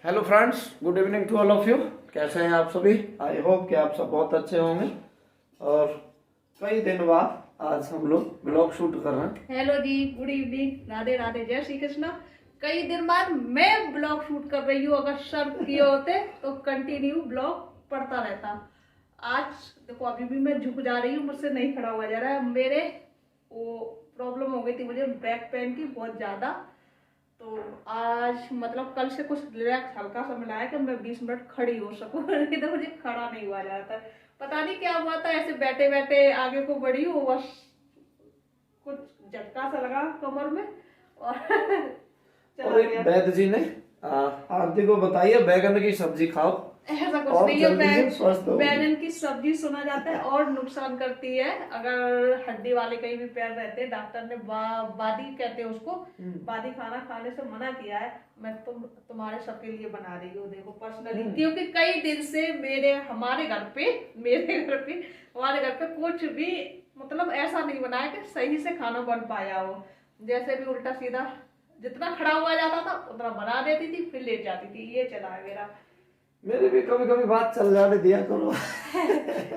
Hello friends, good evening to all of you. कैसे हैं आप सभी? आई होप कि आप सब बहुत अच्छे होंगे। और कई दिन बाद आज हम लोग ब्लॉग शूट कर रहे हैं। हेलो जी, गुड इवनिंग, राधे राधे, जय श्री कृष्ण। कई दिन बाद मैं ब्लॉग शूट कर रही हूँ। अगर सर किए होते तो कंटिन्यू ब्लॉग पड़ता रहता। आज देखो अभी भी मैं झुक जा रही हूँ, मुझसे नहीं खड़ा हुआ जा रहा है। मेरे वो प्रॉब्लम हो गई थी मुझे बैक पेन की बहुत ज़्यादा। तो आज मतलब कल से कुछ रिलैक्स हल्का सा मिला है कि मैं 20 मिनट खड़ी हो सकूं। नहीं तो मुझे खड़ा नहीं हुआ जाता। पता नहीं क्या हुआ था, ऐसे बैठे बैठे आगे को बढ़ी हूँ, बस कुछ झटका सा लगा कमर में और चला और एक गया। वैद्य जी ने आरती को बताइए बैगन की सब्जी खाओ, ऐसा कुछ और नहीं जल्दी से है। स्वस्थ होगी। बैगन की सब्जी सुना जाता है और नुकसान करती है। अगर हड्डी वाले कहीं भी पैर रहते हैं, डॉक्टर ने बादी कहते हैं उसको, बादी खाना खाने से मना किया है। मैं तुम्हारे सबके लिए बना रही हूँ, देखो पर्सनली, क्योंकि कई दिन से हमारे घर पे कुछ भी मतलब ऐसा नहीं बना है कि सही से खाना बन पाया हो। जैसे भी उल्टा सीधा जितना खड़ा हुआ जाता था उतना बना देती थी, फिर लेट जाती थी। ये चला है मेरा। मेरे भी कभी कभी बात चल जाने दिया करो।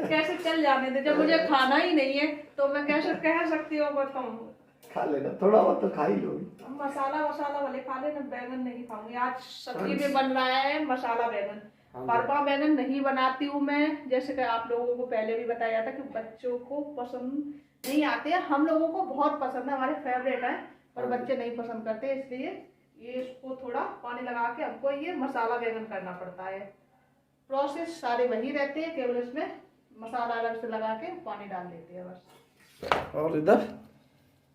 कैसे चल जाने दे, जब मुझे खाना ही नहीं है तो मैं कैसे कह सकती हूँ बताऊँ। खा लेना, थोड़ा बहुत तो खा ही लोगी। मसाला वसाला वाले खा लेना, बैगन नहीं खाऊंगी। आज सब्जी में बन रहा है मसाला बैगन। परपा बैगन नहीं बनाती हूँ मैं, जैसे कि आप लोगों को पहले भी बताया था कि बच्चों को पसंद नहीं आते हैं। हम लोगों को बहुत पसंद है, हमारे फेवरेट है, पर बच्चे नहीं पसंद करते। इसलिए ये इसको थोड़ा पानी लगा के हमको ये मसाला बैगन करना पड़ता है। प्रोसेस सारे वही रहते हैं, केवल इसमें मसाला अलग से लगा के पानी डाल देते हैं बस। और इधर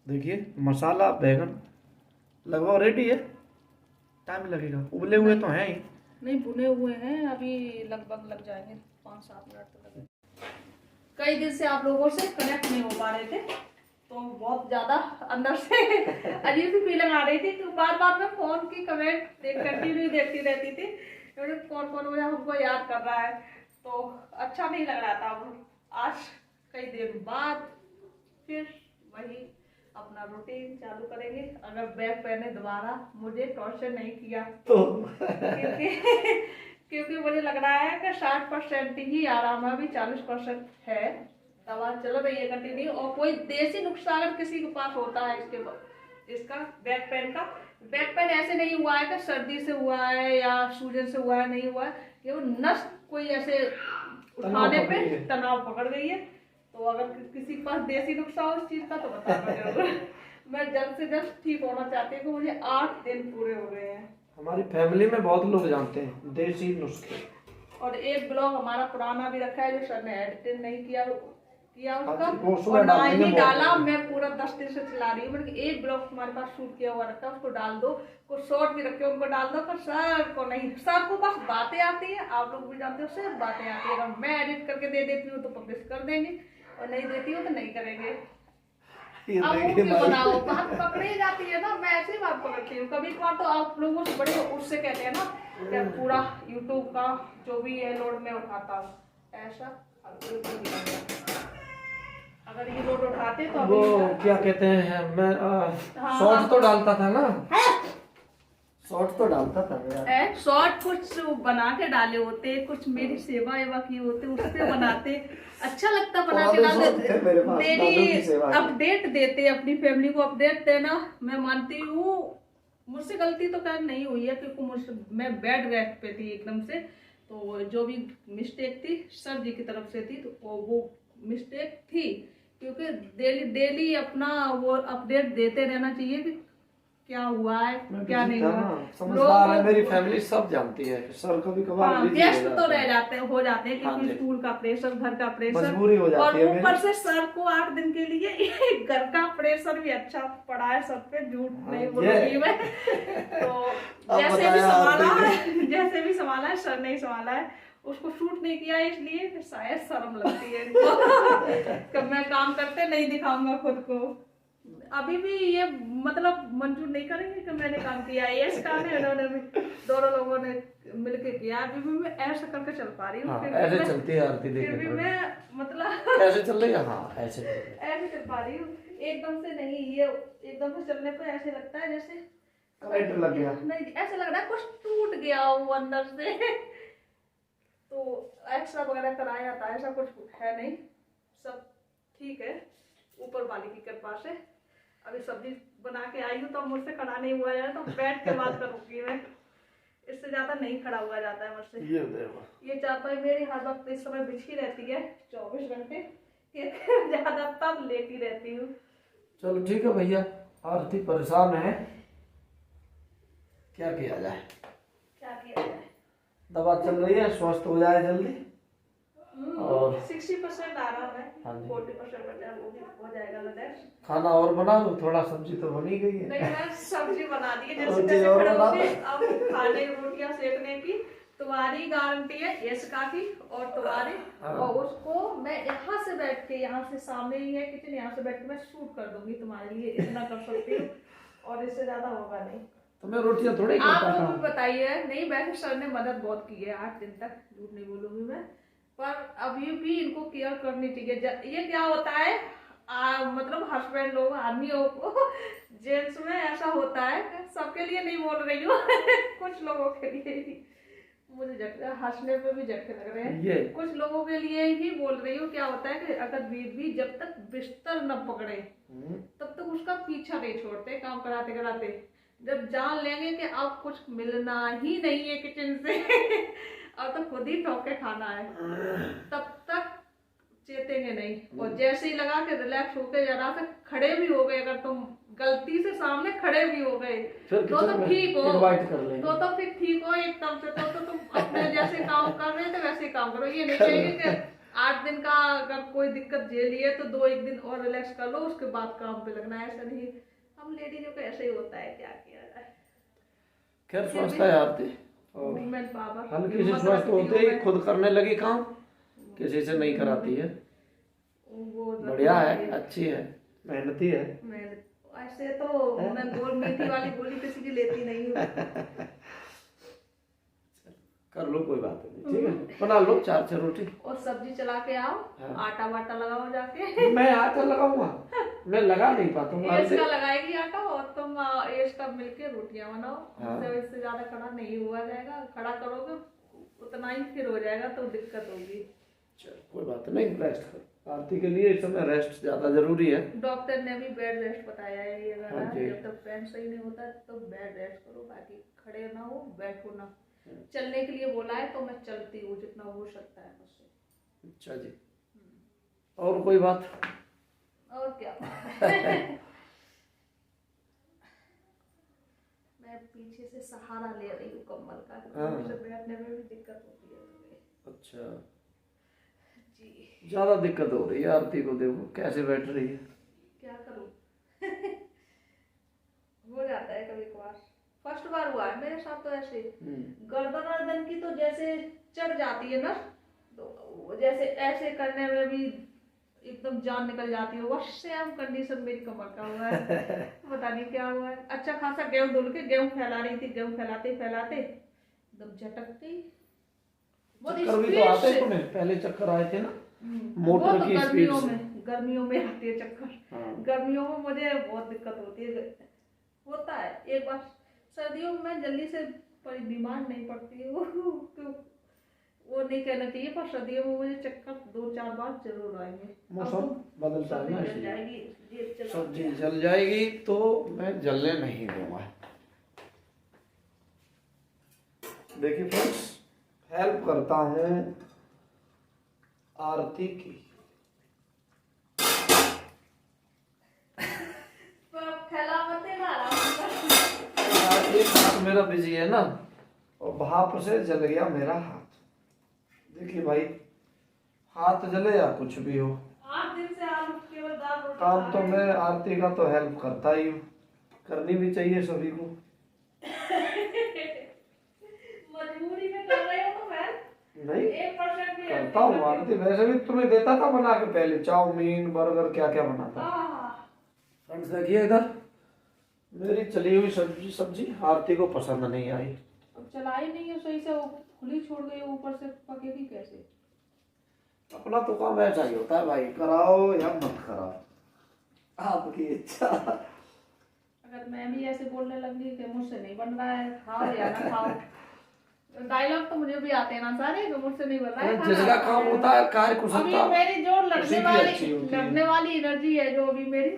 देखिए मसाला बैगन लगभग रेडी है। टाइम लगेगा, उबले हुए तो हैं ही। नहीं, भुने हुए हैं, अभी लगभग लग जाएंगे 5-7 मिनट तो लगेंगे। कई दिन से आप लोगों से कनेक्ट नहीं हो पा रहे थे, तो बहुत ज्यादा अंदर से अजीब सी फीलिंग आ रही थी। तो बार बार मैं फोन की कमेंट कंटिन्यू देखती रहती थी, कौन कौन मुझे हमको याद कर रहा है, तो अच्छा नहीं लग रहा था। अब आज कई दिन बाद फिर वही अपना रूटीन चालू करेंगे। अगर बैग पहने दोबारा मुझे टॉर्चर नहीं किया तो क्योंकि मुझे लग रहा है कि 60% ही आराम है, अभी 40% है। दवा चल रही है कंटिन्यू। और कोई देसी नुस्खा अगर किसी के पास होता है इसका बैक पेन का, बैक पेन ऐसे नहीं हुआ है कि सर्दी से हुआ है या सूजन से हुआ है, नहीं हुआ है, ये वो नस कोई ऐसे उठाने पे तनाव पकड़ गई है। तो अगर किसी के पास देसी नुस्खा हो इस चीज का तो बताना जरूर। मैं जल्द से जल्द ठीक होना चाहती हूँ। मुझे 8 दिन पूरे हो गए हैं। हमारी फैमिली में बहुत लोग जानते हैं देसी नुस्खे। और एक ब्लॉग हमारा पुराना भी रखा है जो सर ने एडिट नहीं किया उसका, और ना ही डाला। मैं पूरा 10 दिन से चला रही हूँ। एक ब्लॉग हमारे पास शूट किया हुआ रखा है, उसको डाल दो। कुछ शॉर्ट भी रखे उनको डाल दो, पर सर को नहीं। सर को बस बातें आती है, आप लोग भी जानते हो, सिर्फ बातें आती है। अगर मैं एडिट करके दे देती हूँ तो पब्लिश कर देंगे, और नहीं देती हूँ तो नहीं करेंगे। अब वो क्यों बनाओ, बात पकड़ी जाती है ना, मैं ऐसी बात पकड़ती हूँ। कभी कभार तो आप लोगों से बड़े उससे कहते हैं ना कि पूरा यूट्यूब का जो भी है लोड में उठाता हूँ, ऐसा अगर ये लोड उठाते तो वो क्या कहते हैं, मैं शॉर्ट तो डालता था ना, शॉर्ट तो डालता था यार। शॉर्ट कुछ बना के डाले होते, कुछ मेरी सेवा एवा की होते, उससे बनाते, अच्छा लगता बना के डालते, डेली अपडेट देते, अपनी फैमिली को अपडेट देना। मैं मानती हूँ मुझसे गलती तो खैर नहीं हुई है, क्योंकि मैं बेड रेस्ट पे थी एकदम से। तो जो भी मिस्टेक थी सर जी की तरफ से थी, तो वो मिस्टेक थी, क्योंकि डेली अपना वो अपडेट देते रहना चाहिए कि क्या हुआ है क्या नहीं हुआ। लोग मेरी फैमिली सब जानती है। सर कभी कभार व्यस्त तो रह जाते हो जाते हैं, क्योंकि स्कूल का प्रेशर, घर का प्रेशर, मजबूरी हो जाती है। और ऊपर से सर को 8 दिन के लिए घर का प्रेशर भी अच्छा पड़ा है सब पे, झूठ नहीं बोलूंगी मैं। तो जैसे भी संभाला है सर ने संभाला है। उसको शूट नहीं किया है इसलिए कि शायद शर्म लगती है इनको। मैं काम करते नहीं दिखाऊंगा खुद को। अभी भी ये मतलब मंजूर नहीं करेंगे कि मैंने काम किया है। ये काम है, उन्होंने भी, दोनों लोगों ने मिलके किया। अभी भी मैं ऐसे करके चल पा रही हूँ। हाँ, ऐसे चलती है आरती, फिर भी मैं मतलब कैसे चल रही है, हाँ ऐसे चल पा रही हूँ। एकदम से नहीं, ये एकदम से चलने पे ऐसे लगता है जैसे करंट लग गया। नहीं, ऐसा लग रहा है कुछ टूट गया हो अंदर से। तो एक्सरा वगैरह कराया था, ऐसा कुछ है नहीं, सब ठीक है ऊपर वाले की कृपा से। अभी सब्जी बना के आई हूँ तो मुझसे खड़ा नहीं हुआ है, तो बैठ के बात करूंगी मैं, इससे ज्यादा नहीं खड़ा हुआ जाता है मुझसे। ये चारपाई मेरी हर वक्त इस समय बिछी रहती है 24 घंटे, ज्यादातर लेटी रहती हूँ। चलो ठीक है भैया, आरती परेशान है, क्या किया जाए। क्या किया जाए, दवा चल रही है, स्वस्थ हो जाए जल्दी। और 60% आराम है, हाँ जी। 40% वो भी हो जाएगा रिलैक्स। खाना और बना दो, थोड़ा सब्जी तो बनी गई है। नहीं, मैं सब्जी बना दी है, जैसे रोटी जैसे और खड़े बना होके दो। अब खाने रोटियां सेकने की तुम्हारी गारंटी है, इसका की और तुम्हारी। और उसको मैं यहाँ से बैठ के, यहाँ से सामने ही है किचन, यहाँ से बैठ के मैं शूट कर दूंगी तुम्हारे लिए, इतना कर सकती हूँ, और इससे ज्यादा होगा नहीं। तो मैं रोटियां थोड़ी आप खाता लोग हूँ। भी बताइए। नहीं, वैसे सर ने मदद बहुत की है 8 दिन तक, झूठ नहीं बोलूंगी मैं, पर अभी भी इनको केयर करनी चाहिए। ये क्या होता है, मतलब हस्बैंड लोग, आदमियों को, जेंट्स में ऐसा होता है, सबके लिए नहीं बोल रही हूँ कुछ लोगों के लिए ही, मुझे झटका, हंसने पे भी झटके लग रहे हैं, कुछ लोगों के लिए ही बोल रही हूँ। क्या होता है कि अगर बीवी जब तक बिस्तर न पकड़े तब तक उसका पीछा नहीं छोड़ते काम कराते कराते। जब जान लेंगे कि अब कुछ मिलना ही नहीं है किचन से और तो खुद ही ठोक के खाना है, तब तक चेतेंगे नहीं। और जैसे ही लगा के रिलैक्स होके जरा से खड़े भी हो गए, अगर तुम गलती से सामने खड़े भी हो गए तो ठीक हो, तो फिर ठीक हो एकदम से। तो तुम अपने जैसे काम कर रहे थे वैसे काम करो। ये नहीं चाहिए कि 8 दिन का अगर कोई दिक्कत झेली है तो 2-1 दिन और रिलैक्स कर लो, उसके बाद काम पे लगना है, ऐसा नहीं। हम लेडीजों को ऐसे ही होता है, क्या किया जाए। खैर स्वस्थ है आरती, और वुमेन पावर, हल्की से स्वस्थ होते ही खुद करने लगी काम, किसी से नहीं कराती है। बढ़िया है, अच्छी है, मेहनती है। ऐसे तो मैं मीठी वाली गोली किसी की लेती नहीं हूँ। कर लो, कोई बात नहीं, ठीक है, बना लो 4-6 रोटी और सब्जी चला के आओ। हाँ। आटा वाटा लगाओ जाके। मैं आटा लगाऊंगा, मैं लगा नहीं पाता हूँ। इसका लगाएगी आटा और तुम इसका मिलके रोटियां बनाओ। हाँ। इससे ज्यादा खड़ा नहीं हुआ जाएगा, खड़ा करोगे उतना ही फिर हो जाएगा तो दिक्कत होगी। चल कोई बात नहीं, रेस्ट कर। आरती के लिए इस समय रेस्ट ज्यादा जरूरी है। डॉक्टर ने भी बेड रेस्ट बताया है, ये अगर हाँ जब तक पैर सही नहीं होता तो बेड रेस्ट करो, बाकी खड़े ना हो, बैठो ना। चलने के लिए बोला है तो मैं चलती हूँ जितना हो सकता है मुझसे। अच्छा जी, और कोई बात? और क्या मैं पीछे से सहारा ले रही हूँ कम्बल का, मुझे बैठने में भी दिक्कत होती है। अच्छा जी, ज्यादा दिक्कत हो रही है आरती को, देखो कैसे बैठ रही है। क्या करूँ हो जाता है कभी कभार, फर्स्ट बार हुआ है मेरे साथ तो ऐसे। गर्दन की तो जैसे चढ़ जाती है ना, तो जैसे ऐसे करने में भी एकदम जान निकल जाती है। वो सेम कंडीशन मेरी कमर का हुआ है पता नहीं क्या हुआ है। अच्छा खासा गेहूं धुल के गेहूं फैला रही थी, गेहूं फैलाते फैलाते एकदम झटक गई। चक्कर भी तो आते हैं तुम्हें, पहले चक्कर आए थे ना मोटर की स्पीड से। गर्मियों में आती है चक्कर। गर्मियों में मुझे बहुत दिक्कत होती है, होता है। एक बार सर्दियों में मैं जल्दी से बीमार नहीं पड़ती हूँ तो वो नहीं कहना चाहिए, पर सर्दियों में मुझे चक्कर 2-4 बार जरूर आएंगे। मौसम बदलता है ना, जल जाएगी, सब्जी जल जाएगी तो मैं जलने नहीं दूंगा। देखिए फ्रेंड्स, हेल्प करता हूँ आरती की। एक हाथ मेरा बिजी है ना, और भाप से जल गया मेरा हाथ। देखिए भाई, हाथ जले या कुछ भी हो, 8 दिन से आलू केवल दाल रोटी काम तो मैं आरती का तो हेल्प करता ही हूँ, करनी भी चाहिए सभी को। मजबूरी में कर रहे हो तो मैं नहीं 1% भी करता हूँ आरती, वैसे भी तुम्हें देता था बना के, पहले चाउमीन बर्गर क्या क्या बनाता। फ्रेंड्स देखिए इधर मेरी चली हुई सब्जी आरती को पसंद नहीं आई। अब चलाई नहीं है सही से, वो खुली छोड़ गई, ऊपर से पकेगी कैसे। अपना तो काम ऐसा ही होता है भाई, कराओ या मत कराओ, आपकी इच्छा। अगर अगर मैं भी ऐसे बोलने लगी कि मुझसे नहीं बन रहा है, खाओ या ना खाओ, डायलॉग तो मुझे भी आते हैं ना सारे, कि मुझसे नहीं बन रहा है, जिसका काम होता है कार्य अभी कुशलता मेरी जो उसी की अच्छी होती है। लड़ने वाली एनर्जी है जो अभी मेरी,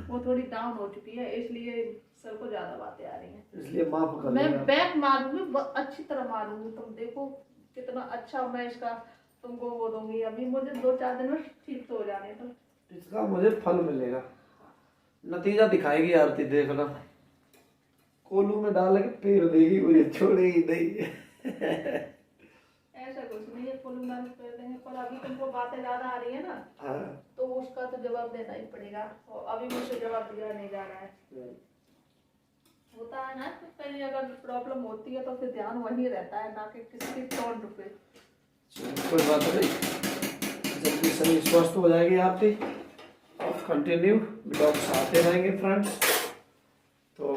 वो थोड़ी डाउन हो चुकी है, इसलिए सर को ज्यादा बातें आ रही हैं। इसलिए माफ कर मैं देना। बैक मारूंगी, अच्छी तरह मारूंगी, तुम देखो कितना अच्छा मैं इसका तुमको वो दूंगी। अभी मुझे 2-4 दिन में ठीक तो हो जाने तो इसका मुझे फल मिलेगा, नतीजा दिखाएगी आरती, देखना। कोलू में डाल के फेर देगी, मुझे छोड़ेगी नहीं। ऐसा कुछ नहीं है, फुल मैम कर देंगे, पर अभी तुमको बातें ज्यादा आ रही है ना, हाँ। तो उसका तो जवाब देना ही पड़ेगा, और अभी मुझसे जवाब दिया नहीं जा रहा है। होता है ना, तो कहीं अगर प्रॉब्लम होती है तो फिर ध्यान वहीं रहता है, ना कि किसी टोन पे। कोई बात नहीं, जल्दी शरीर स्वस्थ हो जाएगी आपकी, और कंटिन्यू ब्लॉग्स आते रहेंगे फ्रेंड्स। तो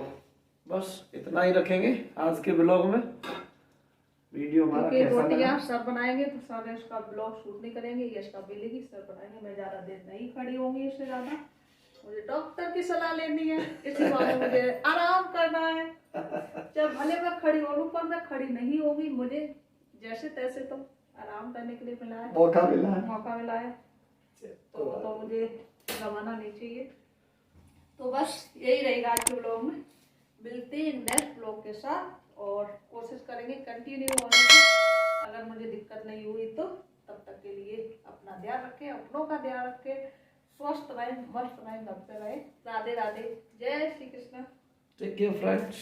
बस इतना ही रखेंगे आज के ब्लॉग में। वीडियो हमारा क्योंकि कैसा रोटियां लगा? सर बनाएंगे तो सर इसका ब्लॉग शूट नहीं करेंगे, ये इसका बेलेगी, सर बनाएंगे, मैं ज्यादा देर नहीं खड़ी होंगी इससे ज्यादा, मुझे डॉक्टर की सलाह लेनी है, इसी बारे में मुझे आराम करना है। जब भले मैं खड़ी हो लूं, पर मैं खड़ी नहीं होगी, मुझे जैसे तैसे तो आराम करने के लिए मिला है, मौका मिला है, तो मुझे गंवाना नहीं चाहिए। तो बस यही रहेगा आज के ब्लॉग में, मिलते हैं नेक्स्ट ब्लॉग के साथ, और कोशिश करेंगे कंटिन्यू होने की। अगर मुझे दिक्कत नहीं हुई तो तब तक के लिए अपना ध्यान रखें, अपनों का ध्यान रखें, स्वस्थ रहें, मस्त रहें, दबते रहें। राधे राधे, जय Shri Krishna. Take care friends.